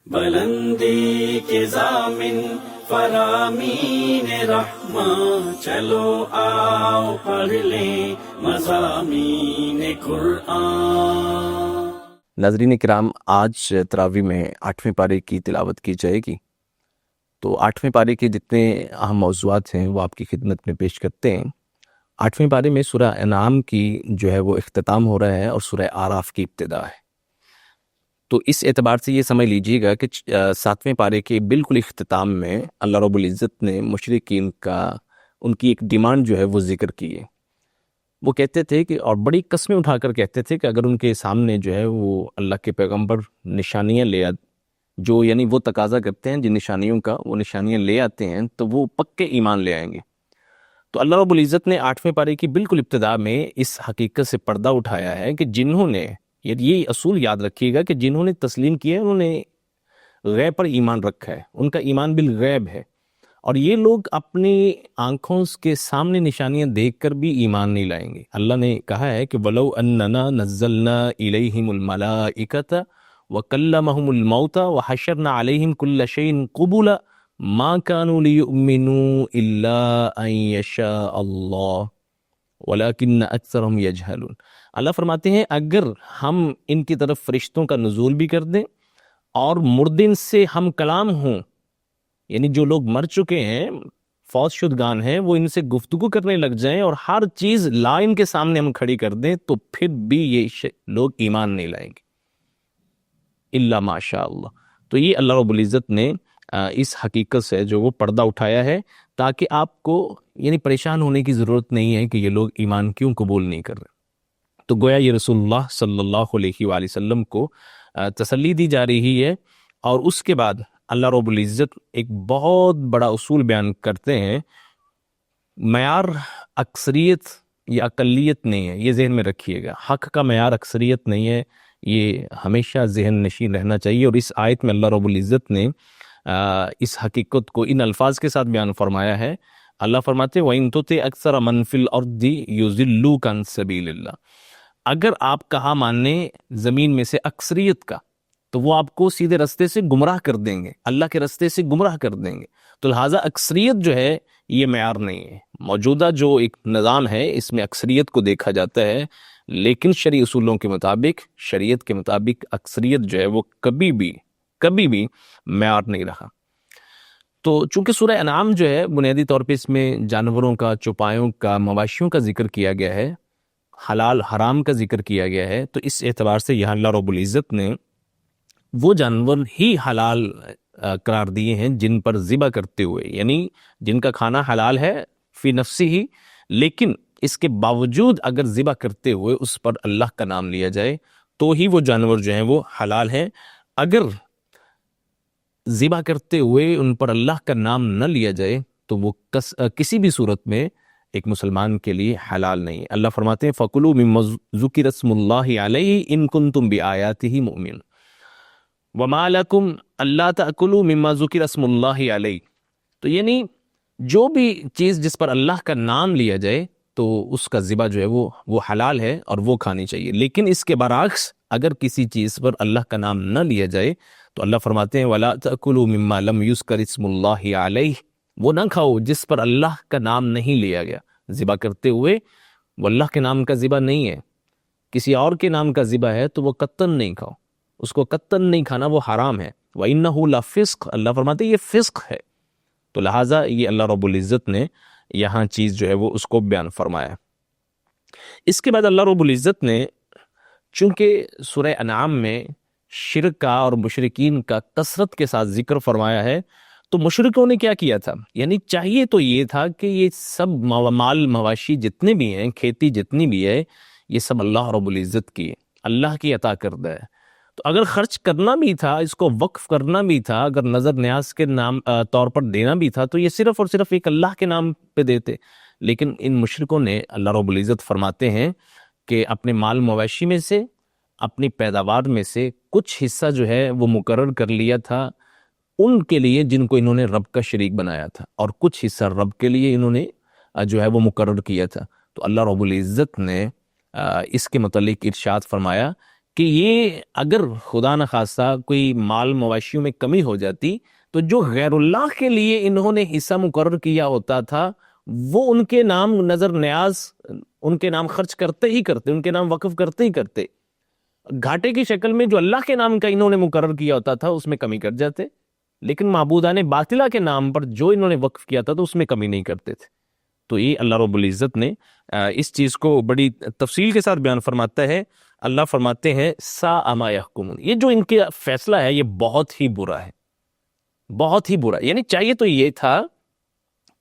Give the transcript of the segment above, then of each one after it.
بلندی کے ضامن فرامین رحماں، چلو آؤ پڑھ لیں مضامین قرآن۔ ناظرین کرام، آج تراویح میں 8ویں پارے کی تلاوت کی جائے گی۔ تو 8ویں پارے کے جتنے اہم موضوعات ہیں وہ آپ کی خدمت میں پیش کرتے ہیں۔ 8ویں پارے میں سورہ انعام کی جو ہے وہ اختتام ہو رہا ہے اور سورہ اعراف کی ابتدا ہے۔ تو اس اعتبار سے یہ سمجھ لیجئے گا کہ 7ویں پارے کے بالکل اختتام میں اللہ رب العزت نے مشرکین ان کی ایک ڈیمانڈ جو ہے وہ ذکر کی ہے۔ وہ کہتے تھے کہ، اور بڑی قسمیں اٹھا کر کہتے تھے کہ اگر ان کے سامنے جو ہے وہ اللہ کے پیغمبر نشانیاں جو یعنی وہ تقاضا کرتے ہیں جن نشانیوں کا، وہ نشانیاں لے آتے ہیں تو وہ پکے ایمان لے آئیں گے۔ تو اللہ رب العزت نے 8ویں پارے کی بالکل ابتدا میں اس حقیقت سے پردہ اٹھایا ہے کہ جنہوں نے، یہ اصول یاد رکھیے گا کہ جنہوں نے تسلیم کیا ہے انہوں نے غیب پر ایمان رکھا ہے، ان کا ایمان بالغیب ہے، اور یہ لوگ اپنی آنکھوں کے سامنے نشانیاں دیکھ کر بھی ایمان نہیں لائیں گے۔ اللہ نے کہا ہے کہ وَلَوْ أَنَّنَا نَزَّلْنَا إِلَيْهِمُ الْمَلَائِكَةَ وَكَلَّمَهُمُ الْمَوْتَى وَحَشَرْنَا عَلَيْهِمْ كُلَّ شَيْءٍ قُبُلًا مَا كَانُوا لِيُؤْمِنُوا إِلَّا أَن يَشَاءَ اللَّهُ وَلَكِنَّ أَكْثَرَهُمْ يَجْهَلُونَ۔ اللہ فرماتے ہیں اگر ہم ان کی طرف فرشتوں کا نزول بھی کر دیں اور مردن سے ہم کلام ہوں، یعنی جو لوگ مر چکے ہیں، فوت شدگان ہیں، وہ ان سے گفتگو کرنے لگ جائیں اور ہر چیز لا ان کے سامنے ہم کھڑی کر دیں تو پھر بھی یہ لوگ ایمان نہیں لائیں گے الا ماشاء اللہ۔ تو یہ اللہ رب العزت نے اس حقیقت سے جو وہ پردہ اٹھایا ہے تاکہ آپ کو یعنی پریشان ہونے کی ضرورت نہیں ہے کہ یہ لوگ ایمان کیوں قبول نہیں کر رہے۔ تو گویا یہ رسول اللہ صلی اللہ علیہ وآلہ وسلم کو تسلی دی جا رہی ہے، اور اس کے بعد اللہ رب العزت ایک بہت بڑا اصول بیان کرتے ہیں۔ معیار اکثریت یا اقلیت نہیں ہے، یہ ذہن میں رکھیے گا۔ حق کا معیار اکثریت نہیں ہے، یہ ہمیشہ ذہن نشین رہنا چاہیے۔ اور اس آیت میں اللہ رب العزت نے اس حقیقت کو ان الفاظ کے ساتھ بیان فرمایا ہے۔ اللہ فرماتے وَإِن تُطِعْ أَكْثَرَ مَنْ فِي الْأَرْضِ يُضِلُّوكَ عَنْ سَبِيلِ اللَّهِ، اگر آپ کہا ماننے زمین میں سے اکثریت کا تو وہ آپ کو سیدھے رستے سے گمراہ کر دیں گے، اللہ کے رستے سے گمراہ کر دیں گے۔ تو لہٰذا اکثریت جو ہے یہ معیار نہیں ہے۔ موجودہ جو ایک نظام ہے اس میں اکثریت کو دیکھا جاتا ہے، لیکن شرعی اصولوں کے مطابق، شریعت کے مطابق اکثریت جو ہے وہ کبھی بھی معیار نہیں رہا۔ تو چونکہ سورہ انعام جو ہے بنیادی طور پہ اس میں جانوروں کا، چوپایوں کا، مواشیوں کا ذکر کیا گیا ہے، حلال حرام کا ذکر کیا گیا ہے، تو اس اعتبار سے یہاں اللہ رب العزت نے وہ جانور ہی حلال قرار دیے ہیں جن پر ذبح کرتے ہوئے، یعنی جن کا کھانا حلال ہے فی نفسی ہی، لیکن اس کے باوجود اگر ذبح کرتے ہوئے اس پر اللہ کا نام لیا جائے تو ہی وہ جانور جو ہیں وہ حلال ہیں۔ اگر ذبح کرتے ہوئے ان پر اللہ کا نام نہ لیا جائے تو وہ کسی بھی صورت میں ایک مسلمان کے لیے حلال نہیں ہے۔ اللہ فرماتے ہیں فَكُلُوا مِمَّا ذُكِرَ اسْمُ اللَّهِ عَلَيْهِ إِن كُنتُم بِآيَاتِهِ مُؤْمِنِينَ وَمَا لَكُمْ أَلَّا تَأْكُلُوا مِمَّا ذُكِرَ اسْمُ اللَّهِ عَلَيْهِ، تو یعنی جو بھی چیز جس پر اللہ کا نام لیا جائے تو اس کا ذبح جو ہے وہ حلال ہے اور وہ کھانی چاہیے، لیکن اس کے برعکس اگر کسی چیز پر اللہ کا نام نہ لیا جائے تو اللہ فرماتے ہیں وَلَا تَأْكُلُوا مِمَّا لَمْ يُذْكَرِ اسْمُ اللَّهِ عَلَيْهِ، وہ نہ کھاؤ جس پر اللہ کا نام نہیں لیا گیا۔ ذبح کرتے ہوئے وہ اللہ کے نام کا ذبح نہیں ہے، کسی اور کے نام کا ذبح ہے تو وہ قطعاً نہیں کھاؤ، اس کو قطعاً نہیں کھانا، وہ حرام ہے۔ وَإِنَّهُ لَفِسْقٌ، اللہ فرماتے ہیں یہ فسق ہے۔ تو لہٰذا یہ اللہ رب العزت نے یہاں چیز جو ہے وہ اس کو بیان فرمایا۔ اس کے بعد اللہ رب العزت نے چونکہ سورہ انعام میں شرک کا اور مشرکین کا کثرت کے ساتھ ذکر فرمایا ہے، تو مشرکوں نے کیا کیا تھا، یعنی چاہیے تو یہ تھا کہ یہ سب مال مواشی جتنے بھی ہیں، کھیتی جتنی بھی ہے، یہ سب اللہ رب العزت کی ہے، اللہ کی عطا کردہ ہے۔ تو اگر خرچ کرنا بھی تھا، اس کو وقف کرنا بھی تھا، اگر نظر نیاز کے نام طور پر دینا بھی تھا تو یہ صرف اور صرف ایک اللہ کے نام پہ دیتے، لیکن ان مشرکوں نے اللہ رب العزت فرماتے ہیں کہ اپنے مال مواشی میں سے، اپنی پیداوار میں سے کچھ حصہ جو ہے وہ مقرر کر لیا تھا ان کے لیے جن کو انہوں نے رب کا شریک بنایا تھا، اور کچھ حصہ رب کے لیے انہوں نے جو ہے وہ مقرر کیا تھا۔ تو اللہ رب العزت نے اس کے متعلق ارشاد فرمایا کہ یہ اگر خدا نخواستہ کوئی مال مواشیوں میں کمی ہو جاتی تو جو غیر اللہ کے لیے انہوں نے حصہ مقرر کیا ہوتا تھا وہ ان کے نام نظر نیاز ان کے نام خرچ کرتے ہی کرتے، ان کے نام وقف کرتے ہی کرتے، گھاٹے کی شکل میں جو اللہ کے نام کا انہوں نے مقرر کیا ہوتا تھا اس میں کمی کر جاتے، لیکن معبودان باطلہ کے نام پر جو انہوں نے وقف کیا تھا تو اس میں کمی نہیں کرتے تھے۔ تو یہ اللہ رب العزت نے اس چیز کو بڑی تفصیل کے ساتھ بیان فرماتا ہے۔ اللہ فرماتے ہیں ساء ما یحکمون، یہ جو ان کا فیصلہ ہے یہ بہت ہی برا ہے، بہت ہی برا، یعنی چاہیے تو یہ تھا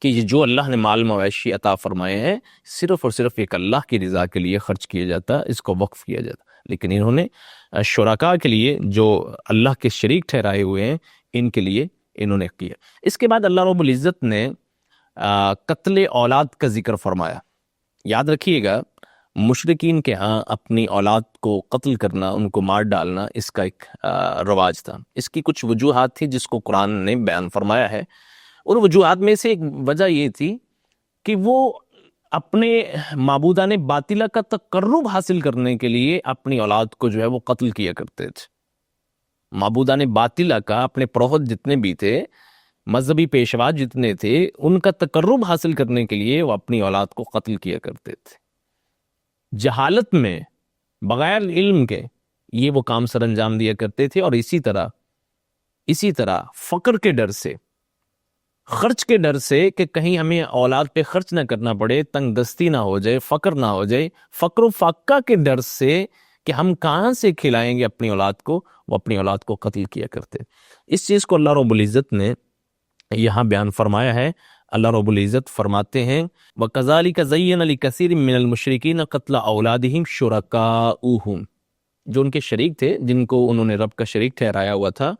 کہ یہ جو اللہ نے مال مواشی عطا فرمائے ہیں صرف اور صرف ایک اللہ کی رضا کے لیے خرچ کیا جاتا، اس کو وقف کیا جاتا، لیکن انہوں نے شرکاء کے لیے جو اللہ کے شریک ٹھہرائے ہوئے ہیں ان کے لیے انہوں نے کیا۔ اس کے بعد اللہ رب العزت نے قتل اولاد کا ذکر فرمایا۔ یاد رکھیے گا مشرکین کے ہاں اپنی اولاد کو قتل کرنا، ان کو مار ڈالنا، اس کا ایک رواج تھا۔ اس کی کچھ وجوہات تھی جس کو قرآن نے بیان فرمایا ہے، اور وجوہات میں سے ایک وجہ یہ تھی کہ وہ اپنے معبودان باطلہ کا تقرب حاصل کرنے کے لیے اپنی اولاد کو جو ہے وہ قتل کیا کرتے تھے۔ معبودان باطلہ کا اپنے پروہت جتنے بھی تھے، مذہبی پیشوا جتنے تھے، ان کا تقرب حاصل کرنے کے لیے وہ اپنی اولاد کو قتل کیا کرتے تھے۔ جہالت میں بغیر علم کے یہ وہ کام سر انجام دیا کرتے تھے، اور اسی طرح فقر کے ڈر سے، خرچ کے ڈر سے کہ کہیں ہمیں اولاد پہ خرچ نہ کرنا پڑے، تنگ دستی نہ ہو جائے، فقر نہ ہو جائے، فقر و فاقہ کے ڈر سے کہ ہم کہاں سے کھلائیں گے اپنی اولاد کو، وہ اپنی اولاد کو قتل کیا کرتے۔ اس چیز کو اللہ رب العزت نے یہاں بیان فرمایا ہے۔ اللہ رب العزت فرماتے ہیں وَكَذَلِكَ زَيَّنَ لِكَثِيرٍ مِّنَ الْمُشْرِكِينَ قَتْلَ أَوْلَادِهِمْ شُرَكَاؤُهُمْ، جو ان کے شریک تھے، جن کو انہوں نے رب کا شریک ٹھہرایا ہوا تھا،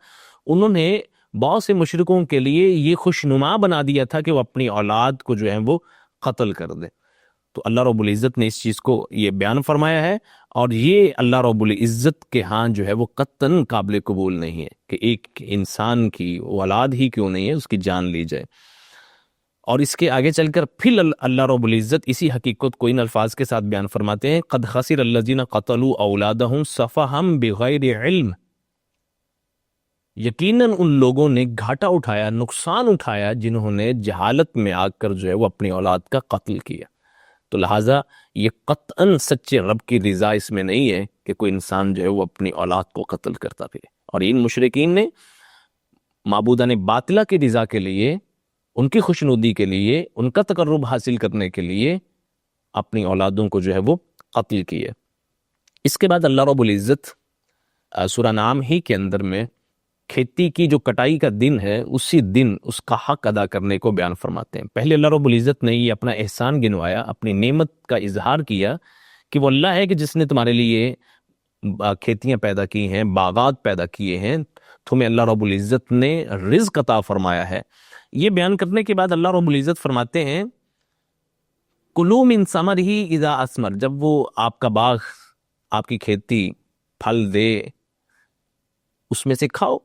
انہوں نے بہت سے مشرکوں کے لیے یہ خوشنما بنا دیا تھا کہ وہ اپنی اولاد کو جو ہے وہ قتل کر دیں۔ تو اللہ رب العزت نے اس چیز کو یہ بیان فرمایا ہے، اور یہ اللہ رب العزت کے ہاں جو ہے وہ قطعاً قابل قبول نہیں ہے کہ ایک انسان کی اولاد ہی کیوں نہیں ہے اس کی جان لی جائے۔ اور اس کے آگے چل کر پھر اللہ رب العزت اسی حقیقت کو ان الفاظ کے ساتھ بیان فرماتے ہیں قد خسر الذین قتلوا اولادہم سفہم بغیر علم، یقیناً ان لوگوں نے گھاٹا اٹھایا، نقصان اٹھایا جنہوں نے جہالت میں آ کر جو ہے وہ اپنی اولاد کا قتل کیا۔ تو لہٰذا یہ قطعاً سچے رب کی رضا اس میں نہیں ہے کہ کوئی انسان جو ہے وہ اپنی اولاد کو قتل کرتا پھرے۔ اور ان مشرکین نے معبودان باطلہ کی رضا کے لیے، ان کی خوشنودی کے لیے، ان کا تقرب حاصل کرنے کے لیے اپنی اولادوں کو جو ہے وہ قتل کیے۔ اس کے بعد اللہ رب العزت سورہ نعم ہی کے اندر میں کھیتی کی جو کٹائی کا دن ہے اسی دن اس کا حق ادا کرنے کو بیان فرماتے ہیں۔ پہلے اللہ رب العزت نے یہ اپنا احسان گنوایا، اپنی نعمت کا اظہار کیا کہ وہ اللہ ہے کہ جس نے تمہارے لیے کھیتیاں پیدا کی ہیں، باغات پیدا کیے ہیں، تمہیں اللہ رب العزت نے رزق عطا فرمایا ہے۔ یہ بیان کرنے کے بعد اللہ رب العزت فرماتے ہیں کلوا من ثمرہ اذا اثمر، جب وہ آپ کا باغ، آپ کی کھیتی پھل دے اس میں سے کھاؤ۔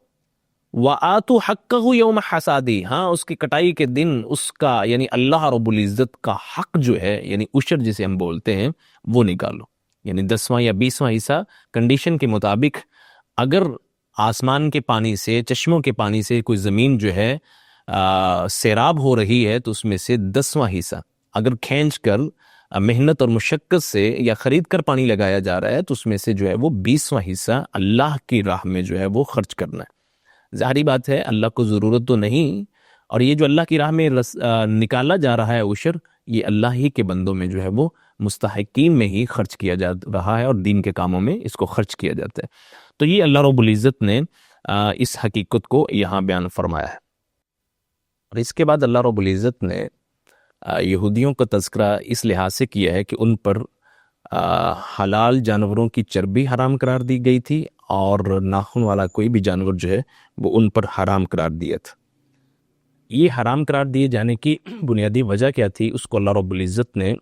وَآتُوا حَقَّهُ يَوْمَ حَصَادِهِ، ہاں اس کی کٹائی کے دن اس کا یعنی اللہ رب العزت کا حق جو ہے، یعنی عشر جسے ہم بولتے ہیں، وہ نکالو، یعنی 10واں یا 20واں حصہ کنڈیشن کے مطابق۔ اگر آسمان کے پانی سے، چشموں کے پانی سے کوئی زمین جو ہے سیراب ہو رہی ہے تو اس میں سے 10واں حصہ، اگر کھینچ کر محنت اور مشقت سے یا خرید کر پانی لگایا جا رہا ہے تو اس میں سے جو ہے وہ 20واں حصہ اللہ کی راہ میں جو ہے وہ خرچ کرنا ہے۔ ظاہری بات ہے اللہ کو ضرورت تو نہیں، اور یہ جو اللہ کی راہ میں نکالا جا رہا ہے عشر، یہ اللہ ہی کے بندوں میں جو ہے وہ مستحقین میں ہی خرچ کیا جا رہا ہے، اور دین کے کاموں میں اس کو خرچ کیا جاتا ہے۔ تو یہ اللہ رب العزت نے اس حقیقت کو یہاں بیان فرمایا ہے۔ اور اس کے بعد اللہ رب العزت نے یہودیوں کا تذکرہ اس لحاظ سے کیا ہے کہ ان پر حلال جانوروں کی چربی حرام قرار دی گئی تھی، اور ناخن والا کوئی بھی جانور جو ہے وہ ان پر حرام قرار دیا تھا۔ یہ حرام قرار دیے جانے کی بنیادی وجہ کیا تھی اس کو اللہ رب العزت نے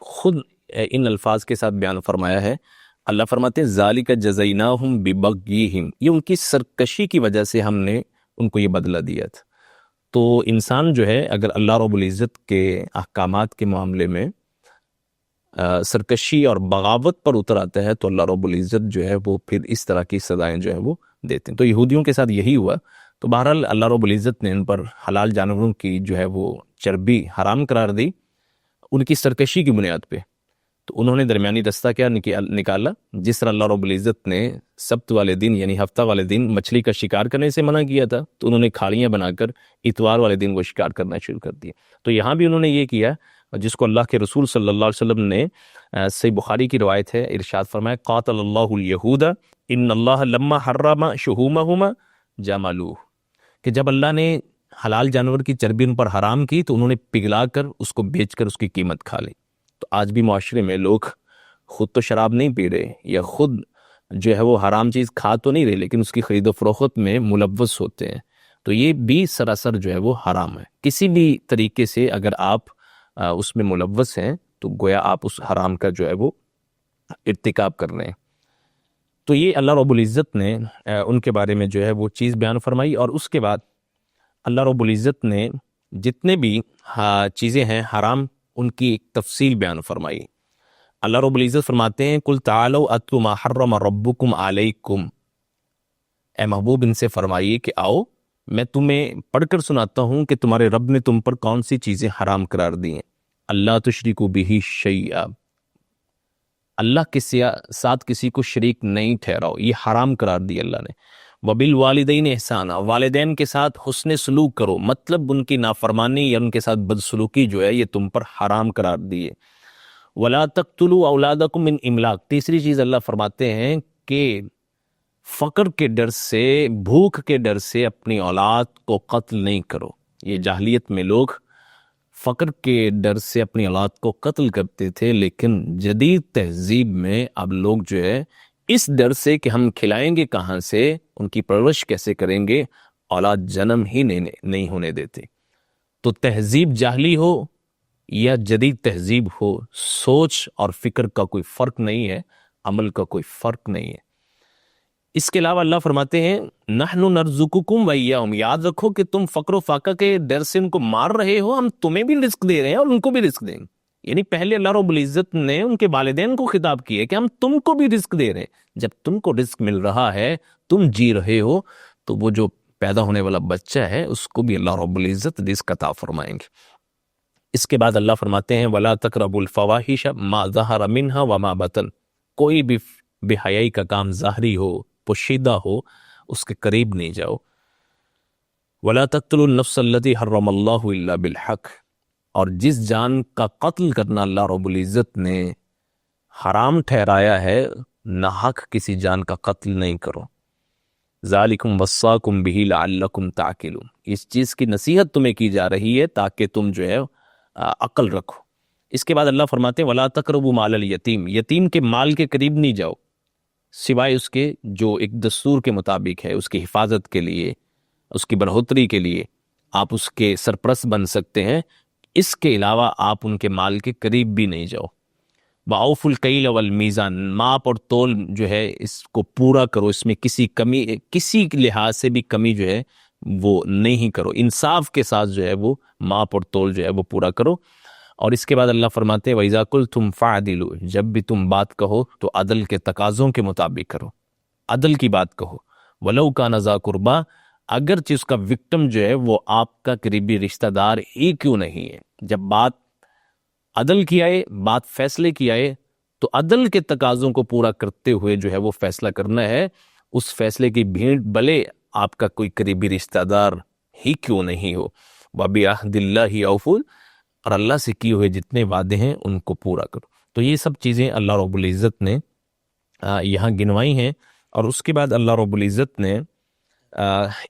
خود ان الفاظ کے ساتھ بیان فرمایا ہے۔ اللہ فرماتے ہیں ذالک جزیناہم ببغیہم، یہ ان کی سرکشی کی وجہ سے ہم نے ان کو یہ بدلہ دیا تھا۔ تو انسان جو ہے اگر اللہ رب العزت کے احکامات کے معاملے میں سرکشی اور بغاوت پر اتر آتا ہے تو اللہ رب العزت جو ہے وہ پھر اس طرح کی سزائیں جو ہیں وہ دیتے ہیں. تو یہودیوں کے ساتھ یہی ہوا. تو بہرحال اللہ رب العزت نے ان پر حلال جانوروں کی جو ہے وہ چربی حرام قرار دی ان کی سرکشی کی بنیاد پہ. تو انہوں نے درمیانی رستہ کیا نکالا. جس طرح اللہ رب العزت نے سبت والے دن یعنی ہفتہ والے دن مچھلی کا شکار کرنے سے منع کیا تھا تو انہوں نے کھاڑیاں بنا کر اتوار والے دن وہ شکار کرنا شروع کر دیا. تو یہاں بھی انہوں نے یہ کیا جس کو اللہ کے رسول صلی اللہ علیہ وسلم نے صحیح بخاری کی روایت ہے ارشاد فرمایا قاتل اللہ الیہود ان اللہ لما حرم شہومہما جملوہ، کہ جب اللہ نے حلال جانور کی چربی ان پر حرام کی تو انہوں نے پگھلا کر اس کو بیچ کر اس کی قیمت کھا لی. تو آج بھی معاشرے میں لوگ خود تو شراب نہیں پی رہے یا خود جو ہے وہ حرام چیز کھا تو نہیں رہے لیکن اس کی خرید و فروخت میں ملوث ہوتے ہیں. تو یہ بھی سراسر جو ہے وہ حرام ہے. کسی بھی طریقے سے اگر آپ اس میں ملوث ہیں تو گویا آپ اس حرام کا جو ہے وہ ارتکاب کر رہے ہیں. تو یہ اللہ رب العزت نے ان کے بارے میں جو ہے وہ چیز بیان فرمائی. اور اس کے بعد اللہ رب العزت نے جتنے بھی چیزیں ہیں حرام ان کی ایک تفصیل بیان فرمائی. اللہ رب العزت فرماتے ہیں قل تعالوا اتل ما حرم ربکم علیکم، اے محبوب ان سے فرمائیے کہ آؤ میں تمہیں پڑھ کر سناتا ہوں کہ تمہارے رب نے تم پر کون سی چیزیں حرام قرار دی ہیں. اللہ تشرکوا بہ شیئا، اللہ کے ساتھ کسی کو شریک نہیں ٹھہراؤ، یہ حرام قرار دی اللہ نے. وبالوالدین احسانا، والدین کے ساتھ حسن سلوک کرو، مطلب ان کی نافرمانی یا ان کے ساتھ بدسلوکی جو ہے یہ تم پر حرام قرار دی ہے. ولا تقتلوا اولادکم من املاق، تیسری چیز اللہ فرماتے ہیں کہ فقر کے ڈر سے بھوک کے ڈر سے اپنی اولاد کو قتل نہیں کرو. یہ جاہلیت میں لوگ فقر کے ڈر سے اپنی اولاد کو قتل کرتے تھے لیکن جدید تہذیب میں اب لوگ جو ہے اس ڈر سے کہ ہم کھلائیں گے کہاں سے، ان کی پرورش کیسے کریں گے، اولاد جنم ہی نہیں ہونے دیتے. تو تہذیب جاہلی ہو یا جدید تہذیب ہو، سوچ اور فکر کا کوئی فرق نہیں ہے، عمل کا کوئی فرق نہیں ہے. اس کے علاوہ اللہ فرماتے ہیں نحن نرزقکم وایاہم، یاد رکھو کہ تم فقر و فاقہ کے ڈر سے ان کو مار رہے ہو، ہم تمہیں بھی رزق دے رہے ہیں اور ان کو بھی رزق دیں گے. یعنی پہلے اللہ رب العزت نے ان کے والدین کو خطاب کیا کہ ہم تم کو بھی رزق دے رہے ہیں. جب تم کو رزق مل رہا ہے، تم جی رہے ہو، تو وہ جو پیدا ہونے والا بچہ ہے اس کو بھی اللہ رب العزت رزق عطا فرمائیں گے. اس کے بعد اللہ فرماتے ہیں وَلَا تَقْرَبُوا الْفَوَاحِشَ مَا ظَهَرَ مِنْهَا وَمَا بَطَنَ، کوئی بھی بے حیائی کا کام ظاہری ہو پوشیدہ ہو اس کے قریب نہیں جاؤ. وَلَا تَقْتُلُوا النَّفْسَ الَّتِي حَرَّمَ اللَّهُ إِلَّا بِالْحَقِّ، اور جس جان کا قتل کرنا اللہ رب العزت نے حرام ٹھہرایا ہے، ناحق کسی جان کا قتل نہیں کرو. ذالکم وصاکم بہ لعلکم تعقلون، اس چیز کی نصیحت تمہیں کی جا رہی ہے تاکہ تم جو ہے عقل رکھو. اس کے بعد اللہ فرماتے ہیں ولا تقربوا مال الیتیم، یتیم کے مال کے قریب نہیں جاؤ سوائے اس کے جو ایک دستور کے مطابق ہے، اس کی حفاظت کے لیے، اس کی بڑھوتری کے لیے آپ اس کے سرپرست بن سکتے ہیں. اس کے علاوہ آپ ان کے مال کے قریب بھی نہیں جاؤ. وَأَوْفُوا الْكَيْلَ وَالْمِيزَانَ، ماپ اور تول جو ہے اس کو پورا کرو، اس میں کسی لحاظ سے بھی کمی جو ہے وہ نہیں کرو، انصاف کے ساتھ جو ہے وہ ماپ اور تول جو ہے وہ پورا کرو. اور اس کے بعد اللہ فرماتے ہیں وَإِذَا قُلْتُمْ فَعْدِلُوا، جب بھی تم بات کہو تو عدل کے تقاضوں کے مطابق کرو، عدل کی بات کہو. وَلَوْ كَانَ ذَا قُرْبَىٰ، اگرچہ اس کا وکٹم جو ہے وہ آپ کا قریبی رشتہ دار ہی کیوں نہیں ہے. جب بات عدل کی آئے، بات فیصلے کی آئے تو عدل کے تقاضوں کو پورا کرتے ہوئے جو ہے وہ فیصلہ کرنا ہے. اس فیصلے کی بھیڑ بھلے آپ کا کوئی قریبی رشتہ دار ہی کیوں نہیں ہو. وَبِعَهْدِ اللَّهِ أَوْفُوا، اور اللہ سے کیے ہوئے جتنے وعدے ہیں ان کو پورا کرو. تو یہ سب چیزیں اللہ رب العزت نے یہاں گنوائی ہیں. اور اس کے بعد اللہ رب العزت نے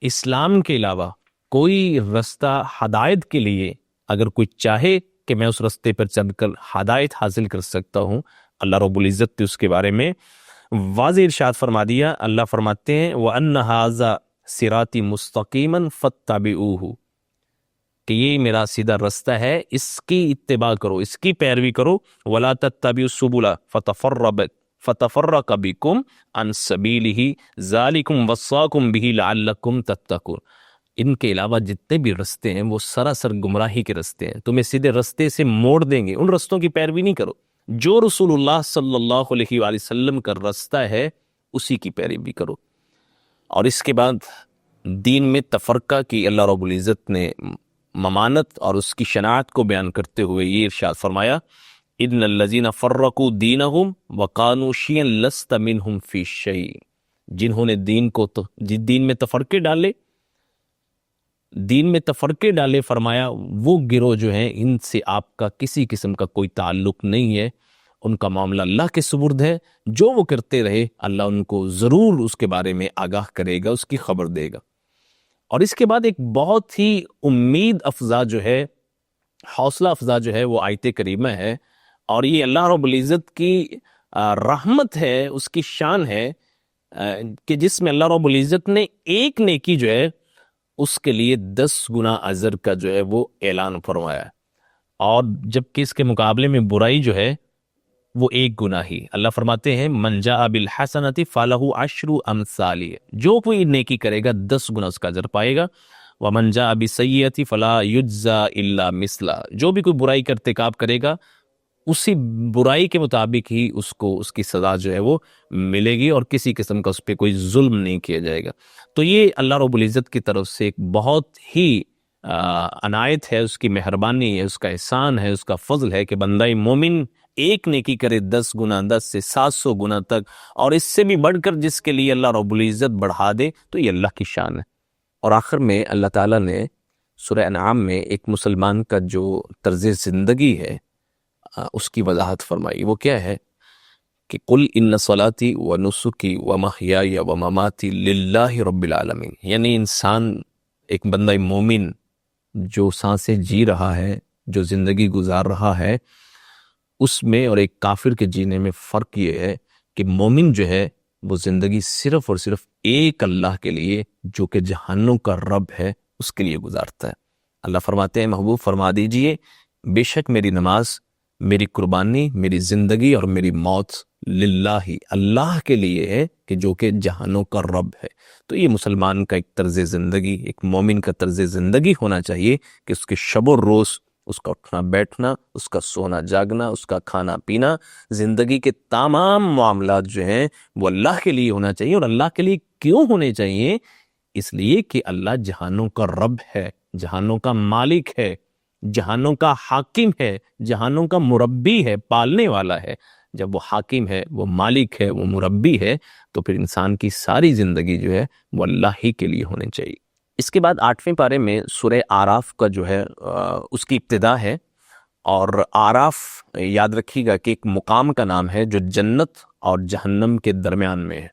اسلام کے علاوہ کوئی رستہ ہدایت کے لیے اگر کوئی چاہے کہ میں اس رستے پر چل کر ہدایت حاصل کر سکتا ہوں، اللہ رب العزت نے اس کے بارے میں واضح ارشاد فرما دیا. اللہ فرماتے ہیں وَأَنَّ هَذَا صِرَاطِي مُسْتَقِيمًا فَاتَّبِعُوهُ، کہ یہ میرا سیدھا رستہ ہے، اس کی اتباع کرو، اس کی پیروی کرو. وَلَا تَتَّبِعُوا السُّبُلَ فَتَفَرَّقَ بِكُمْ عَنْ سَبِيلِهِ ذَلِكُمْ وَصَّاكُمْ بِهِ لَعَلَّكُمْ تَتَّقُونَ. ان کے علاوہ جتنے بھی رستے ہیں وہ سراسر گمراہی کے رستے ہیں، تمہیں سیدھے رستے سے موڑ دیں گے، ان رستوں کی پیروی نہیں کرو. جو رسول اللہ صلی اللہ علیہ وآلہ وسلم کا راستہ ہے اسی کی پیروی کرو۔ اور اس کے بعد دین میں تفرقہ کی اللہ رب العزت نے ممانت اور اس کی شناعت کو بیان کرتے ہوئے یہ ارشاد فرمایا، ان الذین فرقوا دینہم وقانوا شیعا لست منہم فی شیء، جنہوں نے دین میں تفرقے ڈالے، فرمایا وہ گروہ جو ہیں ان سے آپ کا کسی قسم کا کوئی تعلق نہیں ہے، ان کا معاملہ اللہ کے سپرد ہے، جو وہ کرتے رہے اللہ ان کو ضرور اس کے بارے میں آگاہ کرے گا، اس کی خبر دے گا۔ اور اس کے بعد ایک بہت ہی امید افزا جو ہے، حوصلہ افزا جو ہے وہ آیت کریمہ ہے، اور یہ اللہ رب العزت کی رحمت ہے، اس کی شان ہے کہ جس میں اللہ رب العزت نے ایک نیکی جو ہے اس کے لیے 10 گنا اجر کا جو ہے وہ اعلان فرمایا ہے، اور جبکہ اس کے مقابلے میں برائی جو ہے وہ 1 گنا ہی۔ اللہ فرماتے ہیں من جاء بالحسنۃ فلہ 10 امثالہ، جو کوئی نیکی کرے گا 10 گنا اس کا اجر پائے گا، ومن جاء بالسیئۃ فلا یجزى الا مثلہا، جو بھی کوئی برائی کا ارتکاب کرے گا اسی برائی کے مطابق ہی اس کو اس کی سزا جو ہے وہ ملے گی، اور کسی قسم کا اس پہ کوئی ظلم نہیں کیا جائے گا۔ تو یہ اللہ رب العزت کی طرف سے ایک بہت ہی عنایت ہے، اس کی مہربانی ہے، اس کا احسان ہے، اس کا فضل ہے کہ بندہ مومن ایک نیکی کرے 10 گنا، 10 سے 700 گنا تک، اور اس سے بھی بڑھ کر جس کے لیے اللہ رب العزت بڑھا دے، تو یہ اللہ کی شان ہے۔ اور آخر میں اللہ تعالیٰ نے سورہ انعام میں ایک مسلمان کا جو طرز زندگی ہے اس کی وضاحت فرمائی۔ وہ کیا ہے کہ قل ان صلاتی و نسکی و محیای و مماتی للہ رب العالمین، یعنی انسان، ایک بندہ مومن جو سانسیں جی رہا ہے، جو زندگی گزار رہا ہے، اس میں اور ایک کافر کے جینے میں فرق یہ ہے کہ مومن جو ہے وہ زندگی صرف اور صرف ایک اللہ کے لیے، جو کہ جہانوں کا رب ہے، اس کے لیے گزارتا ہے۔ اللہ فرماتے ہیں محبوب فرما دیجئے بے شک میری نماز، میری قربانی، میری زندگی اور میری موت للہ، اللہ کے لیے ہے کہ جو کہ جہانوں کا رب ہے۔ تو یہ مسلمان کا ایک طرز زندگی، ایک مومن کا طرز زندگی ہونا چاہیے کہ اس کے شب و روز، اس کا اٹھنا بیٹھنا، اس کا سونا جاگنا، اس کا کھانا پینا، زندگی کے تمام معاملات جو ہیں وہ اللہ کے لیے ہونا چاہیے۔ اور اللہ کے لیے کیوں ہونے چاہیے؟ اس لیے کہ اللہ جہانوں کا رب ہے، جہانوں کا مالک ہے، جہانوں کا حاکم ہے، جہانوں کا مربی ہے، پالنے والا ہے۔ جب وہ حاکم ہے، وہ مالک ہے، وہ مربی ہے، تو پھر انسان کی ساری زندگی جو ہے وہ اللہ ہی کے لیے ہونی چاہیے۔ اس کے بعد 8ویں پارے میں سورہ آراف کا جو ہے اس کی ابتدا ہے، اور آراف یاد رکھیے گا کہ ایک مقام کا نام ہے جو جنت اور جہنم کے درمیان میں ہے۔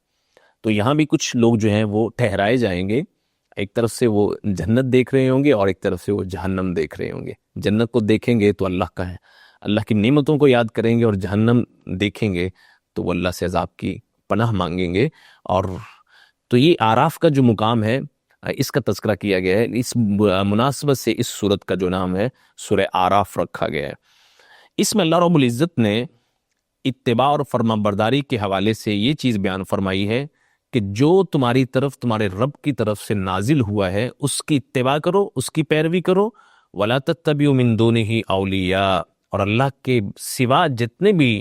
تو یہاں بھی کچھ لوگ جو ہیں وہ ٹھہرائے جائیں گے، ایک طرف سے وہ جنت دیکھ رہے ہوں گے اور ایک طرف سے وہ جہنم دیکھ رہے ہوں گے۔ جنت کو دیکھیں گے تو اللہ کا ہے، اللہ کی نعمتوں کو یاد کریں گے، اور جہنم دیکھیں گے تو وہ اللہ سے عذاب کی پناہ مانگیں گے۔ اور تو یہ آراف کا جو مقام ہے اس کا تذکرہ کیا گیا ہے، اس مناسبت سے اس سورت کا جو نام ہے سورہ آراف رکھا گیا ہے۔ اس میں اللہ رب العزت نے اتباع اور فرما برداری کے حوالے سے یہ چیز بیان فرمائی ہے کہ جو تمہاری طرف، تمہارے رب کی طرف سے نازل ہوا ہے اس کی اتباع کرو، اس کی پیروی کرو۔ وَلَا تَتَّبِعُوا مِن دُونِهِ أَوْلِيَاءَ، اور اللہ کے سوا جتنے بھی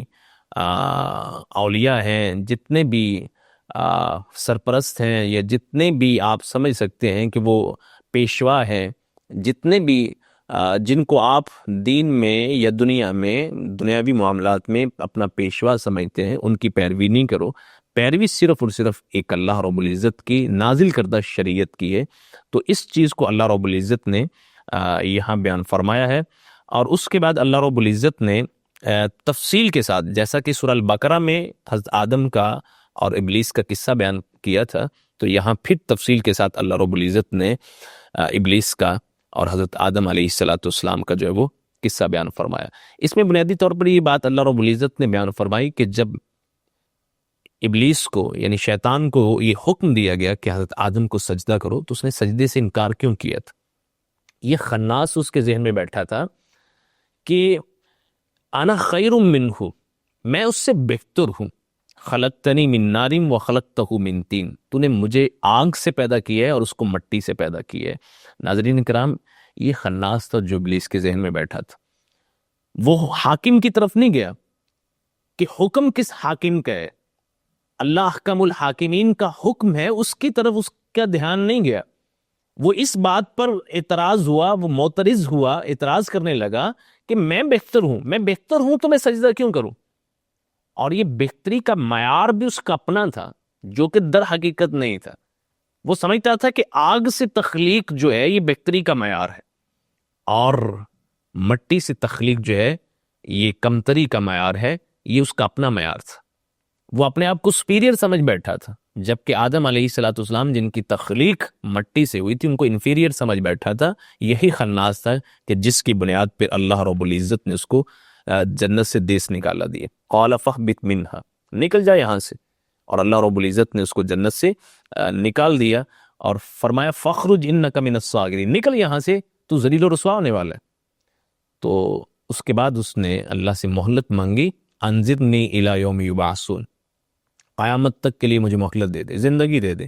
اولیاء ہیں، جتنے بھی سرپرست ہیں، یا جتنے بھی آپ سمجھ سکتے ہیں کہ وہ پیشوا ہیں، جتنے بھی جن کو آپ دین میں یا دنیا میں، دنیاوی معاملات میں اپنا پیشوا سمجھتے ہیں، ان کی پیروی نہیں کرو۔ پیروی صرف اور صرف ایک اللہ رب العزت کی نازل کردہ شریعت کی ہے۔ تو اس چیز کو اللہ رب العزت نے یہاں بیان فرمایا ہے۔ اور اس کے بعد اللہ رب العزت نے تفصیل کے ساتھ، جیسا کہ سورہ البقرہ میں حضرت آدم کا اور ابلیس کا قصہ بیان کیا تھا، تو یہاں پھر تفصیل کے ساتھ اللہ رب العزت نے ابلیس کا اور حضرت آدم علیہ السلام کا جو ہے وہ قصہ بیان فرمایا۔ اس میں بنیادی طور پر یہ بات اللہ رب العزت نے بیان فرمائی کہ جب ابلیس کو، یعنی شیطان کو یہ حکم دیا گیا کہ حضرت آدم کو سجدہ کرو، تو اس نے سجدے سے انکار کیوں کیا تھا؟ یہ خناس اس کے ذہن میں بیٹھا تھا کہ انا خیر منہ، میں اس سے بہتر ہوں، خلقتنی من نار و خلقتہ من طین، تو نے مجھے آگ سے پیدا کیا ہے اور اس کو مٹی سے پیدا کیا ہے۔ ناظرین کرام، یہ خناس تھا جو ابلیس کے ذہن میں بیٹھا تھا۔ وہ حاکم کی طرف نہیں گیا، کہ حکم کس حاکم کا ہے، اللہ احکم الحاکمین کا حکم ہے، اس کی طرف اس کا دھیان نہیں گیا. وہ اس بات پر اعتراض ہوا، وہ معترض ہوا، اعتراض کرنے لگا کہ میں بہتر ہوں تو میں سجدہ کیوں کروں. اور یہ بہتری کا معیار بھی اس کا اپنا تھا جو کہ در حقیقت نہیں تھا. وہ سمجھتا تھا کہ آگ سے تخلیق جو ہے یہ بہتری کا معیار ہے، اور مٹی سے تخلیق جو ہے یہ کمتری کا معیار ہے، یہ اس کا اپنا معیار تھا. وہ اپنے آپ کو سپیریئر سمجھ بیٹھا تھا، جبکہ آدم علیہ الصلوۃ والسلام جن کی تخلیق مٹی سے ہوئی تھی ان کو انفیریئر سمجھ بیٹھا تھا. یہی خناس تھا کہ جس کی بنیاد پر اللہ رب العزت نے اس کو جنت سے دیس نکالا دیے. قال فاہبط منہا، نکل جا یہاں سے. اور اللہ رب العزت نے اس کو جنت سے نکال دیا اور فرمایا فخرج انک من الصاغرین، نکل یہاں سے، تو ذلیل و رسوا ہونے والا ہے. تو اس کے بعد اس نے اللہ سے مہلت مانگی، انذرنی الی یوم یبعثون، قیامت تک کے لیے مجھے مہلت دے دے، زندگی دے دے.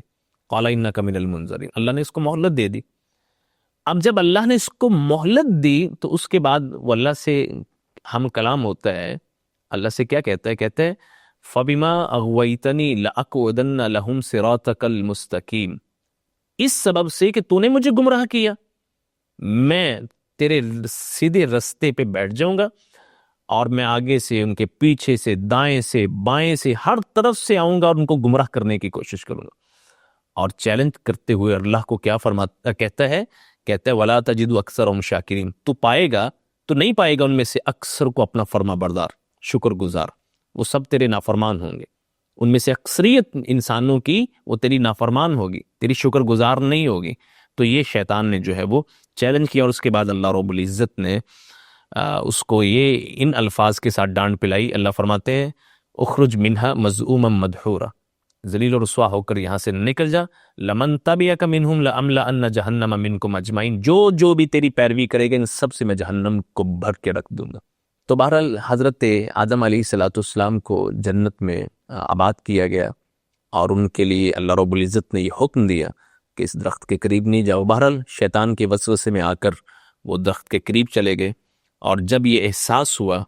قال انک من المنظرین، اللہ نے اس کو مہلت دے دی. اب جب اللہ نے اس کو مہلت دی تو اس کے بعد وہ اللہ سے ہم کلام ہوتا ہے. اللہ سے کیا کہتا ہے؟ کہتا ہے فَبِمَا أَغْوَيْتَنِي لَأَقْعُدَنَّ لَهُمْ صِرَاطَكَ الْمُسْتَقِيمَ، اس سبب سے کہ تو نے مجھے گمراہ کیا میں تیرے سیدھے رستے پہ بیٹھ جاؤں گا، اور میں آگے سے، ان کے پیچھے سے، دائیں سے، بائیں سے، ہر طرف سے آؤں گا اور ان کو گمراہ کرنے کی کوشش کروں گا. اور چیلنج کرتے ہوئے اللہ کو کیا فرماتا کہتا ہے وَلَا تَجِدُ أَكْثَرَهُمْ شَاكِرِينَ، تو نہیں پائے گا ان میں سے اکثر کو اپنا فرما بردار، شکر گزار. وہ سب تیرے نافرمان ہوں گے. ان میں سے اکثریت انسانوں کی وہ تیری نافرمان ہوگی، تیری شکر گزار نہیں ہوگی. تو یہ شیطان نے جو ہے وہ چیلنج کیا، اور اس کے بعد اللہ رب العزت نے اس کو یہ ان الفاظ کے ساتھ ڈانٹ پلائی. اللہ فرماتے ہیں اخرج منہا مذءوما مدحورا، ذلیل و رسوا ہو کر یہاں سے نکل جا. لمن تبعک منہم لأملأن جہنم منکم اجمعین، جو بھی تیری پیروی کرے گا ان سب سے میں جہنم کو بھر کے رکھ دوں گا. تو بہرحال حضرت آدم علیہ الصلوۃ والسلام کو جنت میں آباد کیا گیا، اور ان کے لیے اللہ رب العزت نے یہ حکم دیا کہ اس درخت کے قریب نہیں جاؤ. بہرحال شیطان کے وسوسے میں آ کر وہ درخت کے قریب چلے گئے، اور جب یہ احساس ہوا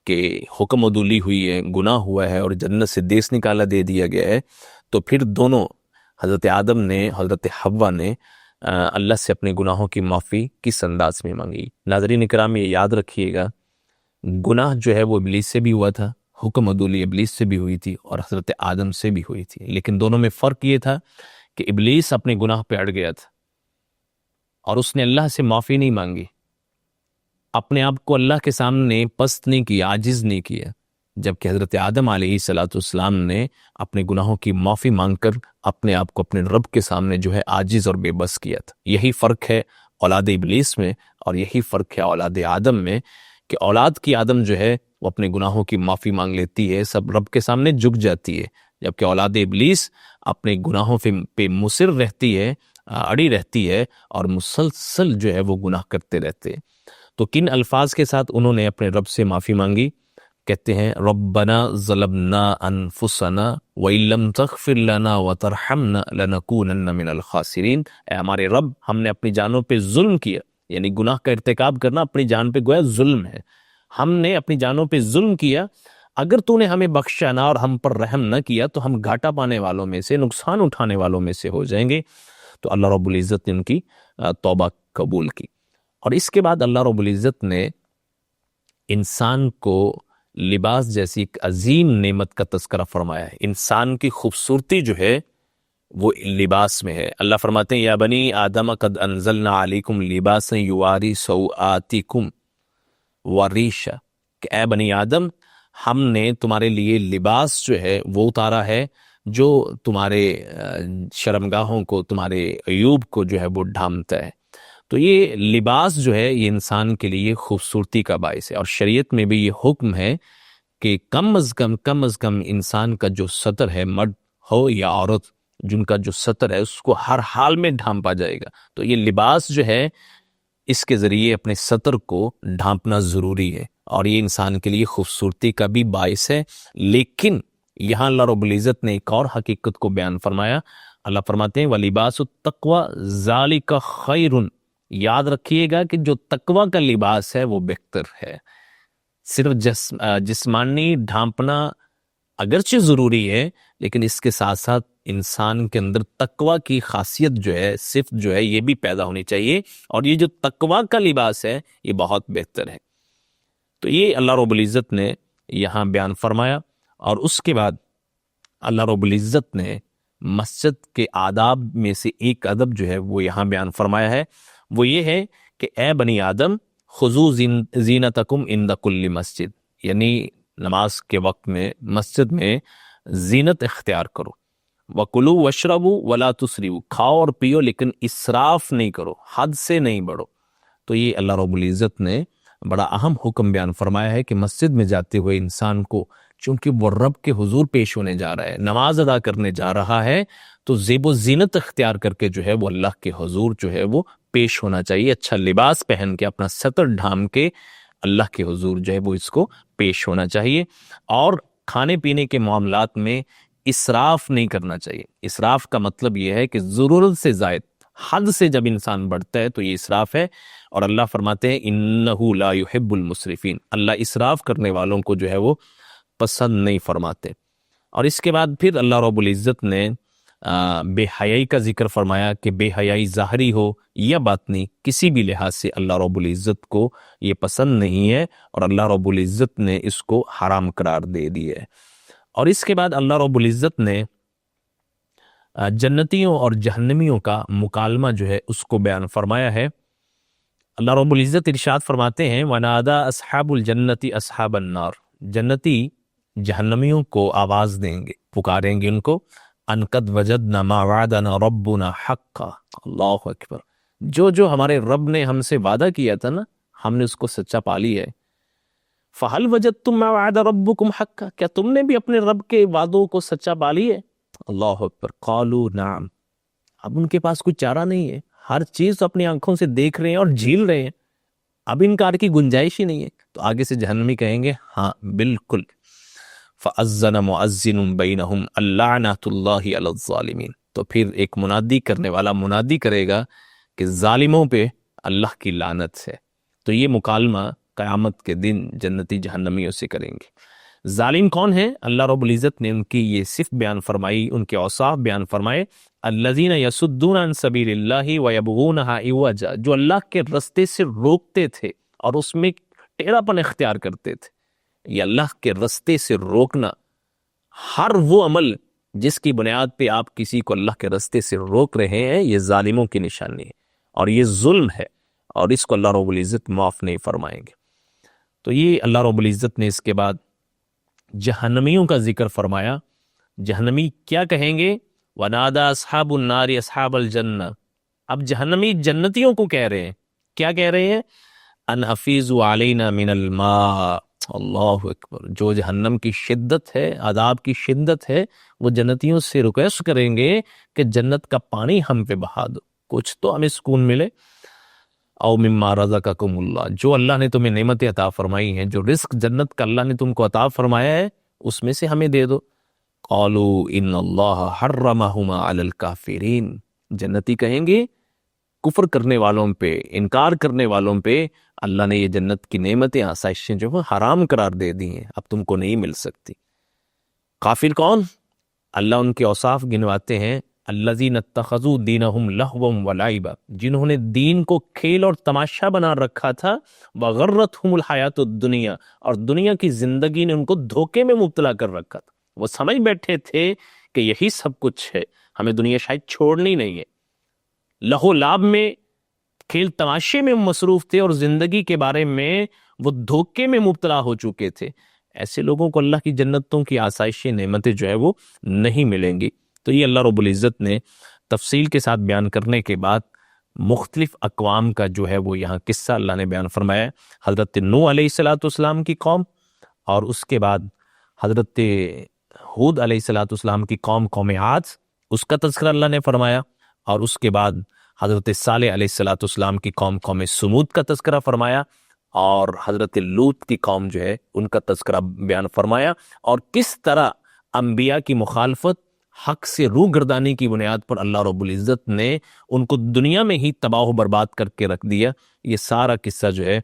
کہ حکم عدولی ہوئی ہے، گناہ ہوا ہے اور جنت سے دیس نکالا دے دیا گیا ہے، تو پھر دونوں حضرت آدم نے، حضرت حوا نے اللہ سے اپنے گناہوں کی معافی کس انداز میں مانگی. ناظرین اکرام، یہ یاد رکھیے گا، گناہ جو ہے وہ ابلیس سے بھی ہوا تھا، حکم عدولی ابلیس سے بھی ہوئی تھی اور حضرت آدم سے بھی ہوئی تھی. لیکن دونوں میں فرق یہ تھا کہ ابلیس اپنے گناہ پہ اڑ گیا تھا اور اس نے اللہ سے معافی نہیں مانگی، اپنے آپ کو اللہ کے سامنے پست نہیں کیا، عاجز نہیں کیا. جبکہ حضرت آدم علیہ الصلوۃ والسلام نے اپنے گناہوں کی معافی مانگ کر اپنے آپ کو اپنے رب کے سامنے جو ہے عاجز اور بے بس کیا تھا. یہی فرق ہے اولاد ابلیس میں، اور یہی فرق ہے اولاد آدم میں، کہ اولاد کی آدم جو ہے وہ اپنے گناہوں کی معافی مانگ لیتی ہے، سب رب کے سامنے جھک جاتی ہے. جبکہ اولاد ابلیس اپنے گناہوں پہ مصر رہتی ہے، اڑی رہتی ہے، اور مسلسل جو ہے وہ گناہ کرتے رہتے ہیں. تو کن الفاظ کے ساتھ انہوں نے اپنے رب سے معافی مانگی؟ کہتے ہیں ربنا ظلمنا انفسنا وَإِن لَّمْ تَغْفِرْ لَنَا وَتَرْحَمْنَا لَنَكُونَنَّ مِنَ الْخَاسِرِينَ. اے ہمارے رب، ہم نے اپنی جانوں پہ ظلم کیا، یعنی گناہ کا ارتکاب کرنا اپنی جان پہ گویا ظلم ہے. ہم نے اپنی جانوں پہ ظلم کیا، اگر تو نے ہمیں بخشا نہ اور ہم پر رحم نہ کیا تو ہم گھاٹا پانے والوں میں سے، نقصان اٹھانے والوں میں سے ہو جائیں گے. تو اللہ رب العزت نے ان کی توبہ قبول کی. اور اس کے بعد اللہ رب العزت نے انسان کو لباس جیسی ایک عظیم نعمت کا تذکرہ فرمایا ہے. انسان کی خوبصورتی جو ہے وہ لباس میں ہے. اللہ فرماتے ہیں یا بنی آدم قد انزلنا علیکم لباسا یواری سوآتکم وریشا، کہ اے بنی آدم، ہم نے تمہارے لیے لباس جو ہے وہ اتارا ہے جو تمہارے شرمگاہوں کو، تمہارے عیوب کو جو ہے وہ ڈھانپتا ہے. تو یہ لباس جو ہے یہ انسان کے لیے خوبصورتی کا باعث ہے. اور شریعت میں بھی یہ حکم ہے کہ کم از کم انسان کا جو سطر ہے، مرد ہو یا عورت، جن کا جو سطر ہے اس کو ہر حال میں ڈھانپا جائے گا. تو یہ لباس جو ہے اس کے ذریعے اپنے سطر کو ڈھانپنا ضروری ہے، اور یہ انسان کے لیے خوبصورتی کا بھی باعث ہے. لیکن یہاں اللہ رب العزت نے ایک اور حقیقت کو بیان فرمایا. اللہ فرماتے ہیں وَلِبَاسُ التَّقْوَى ذَلِكَ خَيْرٌ. یاد رکھیے گا کہ جو تقوی کا لباس ہے وہ بہتر ہے. صرف جسمانی ڈھانپنا اگرچہ ضروری ہے، لیکن اس کے ساتھ ساتھ انسان کے اندر تقوی کی خاصیت جو ہے، صفت جو ہے، یہ بھی پیدا ہونی چاہیے، اور یہ جو تقوی کا لباس ہے یہ بہت بہتر ہے۔ تو یہ اللہ رب العزت نے یہاں بیان فرمایا، اور اس کے بعد اللہ رب العزت نے مسجد کے آداب میں سے ایک ادب جو ہے وہ یہاں بیان فرمایا ہے، وہ یہ ہے کہ اے بنی آدم خذو زینتکم عند کل مسجد، یعنی نماز کے وقت میں مسجد میں زینت اختیار کرو، وَكُلُوا وَاشْرَبُوا وَلَا تُسْرِفُوا، کھاؤ اور پیو لیکن اسراف نہیں کرو، حد سے نہیں بڑھو۔ تو یہ اللہ رب العزت نے بڑا اہم حکم بیان فرمایا ہے کہ مسجد میں جاتے ہوئے انسان کو، چونکہ وہ رب کے حضور پیش ہونے جا رہا ہے، نماز ادا کرنے جا رہا ہے، تو زیب و زینت اختیار کر کے جو ہے وہ اللہ کے حضور جو ہے وہ پیش ہونا چاہیے، اچھا لباس پہن کے، اپنا سطر ڈھام کے اللہ کے حضور جو ہے وہ اس کو پیش ہونا چاہیے۔ اور کھانے پینے کے معاملات میں اسراف نہیں کرنا چاہیے۔ اسراف کا مطلب یہ ہے کہ ضرورت سے زائد، حد سے جب انسان بڑھتا ہے تو یہ اسراف ہے، اور اللہ فرماتے ہیں انہ لا یحب المسرفین، اللہ اسراف کرنے والوں کو جو ہے وہ پسند نہیں فرماتے۔ اور اس کے بعد پھر اللہ رب العزت نے بے حیائی کا ذکر فرمایا کہ بے حیائی ظاہری ہو یا باطنی، کسی بھی لحاظ سے اللہ رب العزت کو یہ پسند نہیں ہے، اور اللہ رب العزت نے اس کو حرام قرار دے دی ہے۔ اور اس کے بعد اللہ رب العزت نے جنتیوں اور جہنمیوں کا مکالمہ جو ہے اس کو بیان فرمایا ہے۔ اللہ رب العزت ارشاد فرماتے ہیں وَنَادَا أَصْحَابُ الْجَنَّةِ أَصْحَابَ النَّارِ، جنتی جہنمیوں کو آواز دیں گے، پکاریں گے ان کو، ان قد وجدنا ما وعدنا ربنا حقا، اللہ اکبر، جو ہمارے رب نے ہم سے وعدہ کیا تھا نا، ہم نے اس کو سچا پا لیا ہے۔ فہل وجدتم ما وعد ربکم حقا، کیا تم نے بھی اپنے رب کے وعدوں کو سچا پا لی ہے؟ اللہ اکبر، قالوا نعم، اب ان کے پاس کوئی چارہ نہیں ہے، ہر چیز تو اپنی آنکھوں سے دیکھ رہے ہیں اور جھیل رہے ہیں، اب انکار کی گنجائش ہی نہیں ہے۔ تو آگے سے جہنمی کہیں گے ہاں بالکل، فَأَذَّنَ مُؤَذِّنٌ بَيْنَهُمْ اللَّعْنَةُ اللَّهِ عَلَى الظَّالِمِينَ، تو پھر ایک منادی کرنے والا منادی کرے گا کہ ظالموں پہ اللہ کی لعنت ہے۔ تو یہ مکالمہ قیامت کے دن جنتی جہنمیوں سے کریں گے۔ ظالم کون ہیں؟ اللہ رب العزت نے ان کی یہ صفت بیان فرمائی، ان کے اوصاف بیان فرمائے، الذین یصدون عن سبیل اللہ ویبغونہا عوجا، جو اللہ کے رستے سے روکتے تھے اور اس میں ٹیڑھا پن اختیار کرتے تھے۔ یہ اللہ کے رستے سے روکنا، ہر وہ عمل جس کی بنیاد پہ آپ کسی کو اللہ کے رستے سے روک رہے ہیں، یہ ظالموں کی نشانی ہے، اور یہ ظلم ہے، اور اس کو اللہ رب العزت معاف نہیں فرمائیں گے۔ تو یہ اللہ رب العزت نے اس کے بعد جہنمیوں کا ذکر فرمایا۔ جہنمی کیا کہیں گے؟ وَنَادَا أَصْحَابُ النَّارِ أَصْحَابَ الْجَنَّةِ، اب جہنمی جنتیوں کو کہہ رہے ہیں، کیا کہہ رہے ہیں؟ ان افیضوا علینا من الماء، اللہ اکبر، جو جہنم کی شدت ہے، عذاب کی شدت ہے، وہ جنتیوں سے ریکویسٹ کریں گے کہ جنت کا پانی ہم پہ بہا دو، کچھ تو ہمیں سکون ملے۔ او مما رزقکم اللہ، جو اللہ نے تمہیں نعمتیں عطا فرمائی ہیں، جو رزق جنت کا اللہ نے تم کو عطا فرمایا ہے، اس میں سے ہمیں دے دو۔ قالوا ان اللہ حرمہما علی الکافرین، جنتی کہیں گے کفر کرنے والوں پہ، انکار کرنے والوں پہ اللہ نے یہ جنت کی نعمتیں، آسائشیں جو ہیں حرام قرار دے دی ہیں، اب تم کو نہیں مل سکتی۔ کافر کون؟ اللہ ان کے اوصاف گنواتے ہیں، الذین اتخذوا دینہم لہوا ولعبا، جنہوں نے دین کو کھیل اور تماشا بنا رکھا تھا، وغرتہم الحیات الدنیا، اور دنیا کی زندگی نے ان کو دھوکے میں مبتلا کر رکھا تھا، وہ سمجھ بیٹھے تھے کہ یہی سب کچھ ہے، ہمیں دنیا شاید چھوڑنی نہیں ہے، لہو لاب میں، کھیل تماشے میں مصروف تھے، اور زندگی کے بارے میں وہ دھوکے میں مبتلا ہو چکے تھے۔ ایسے لوگوں کو اللہ کی جنتوں کی آسائشیں، نعمتیں جو ہے وہ نہیں ملیں گی۔ تو یہ اللہ رب العزت نے تفصیل کے ساتھ بیان کرنے کے بعد مختلف اقوام کا جو ہے وہ یہاں قصہ اللہ نے بیان فرمایا ہے۔ حضرت نوح علیہ السلام کی قوم، اور اس کے بعد حضرت ہود علیہ السلام کی قوم عاد، اس کا تذکرہ اللہ نے فرمایا، اور اس کے بعد حضرت صالح علیہ السلام کی قوم سمود کا تذکرہ فرمایا، اور حضرت لوط کی قوم جو ہے ان کا تذکرہ بیان فرمایا، اور کس طرح انبیاء کی مخالفت، حق سے روح گردانی کی بنیاد پر اللہ رب العزت نے ان کو دنیا میں ہی تباہ و برباد کر کے رکھ دیا۔ یہ سارا قصہ جو ہے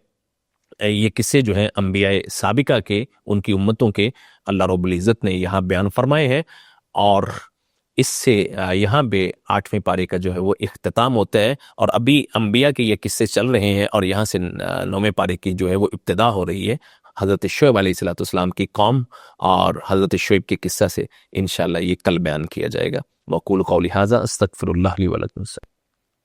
یہ قصے جو ہیں انبیاء سابقہ کے، ان کی امتوں کے، اللہ رب العزت نے یہاں بیان فرمائے ہیں، اور اس سے یہاں پہ 8ویں پارے کا جو ہے وہ اختتام ہوتا ہے، اور ابھی انبیاء کے یہ قصے چل رہے ہیں، اور یہاں سے 9ویں پارے کی جو ہے وہ ابتدا ہو رہی ہے حضرت شعیب علیہ السلام کی قوم، اور حضرت شعیب کے قصہ سے انشاءاللہ یہ کل بیان کیا جائے گا۔ وَأَقُولُ قَوْلِي هَٰذَا أَسْتَغْفِرُ اللَّهَ لِي وَلَكُمْ۔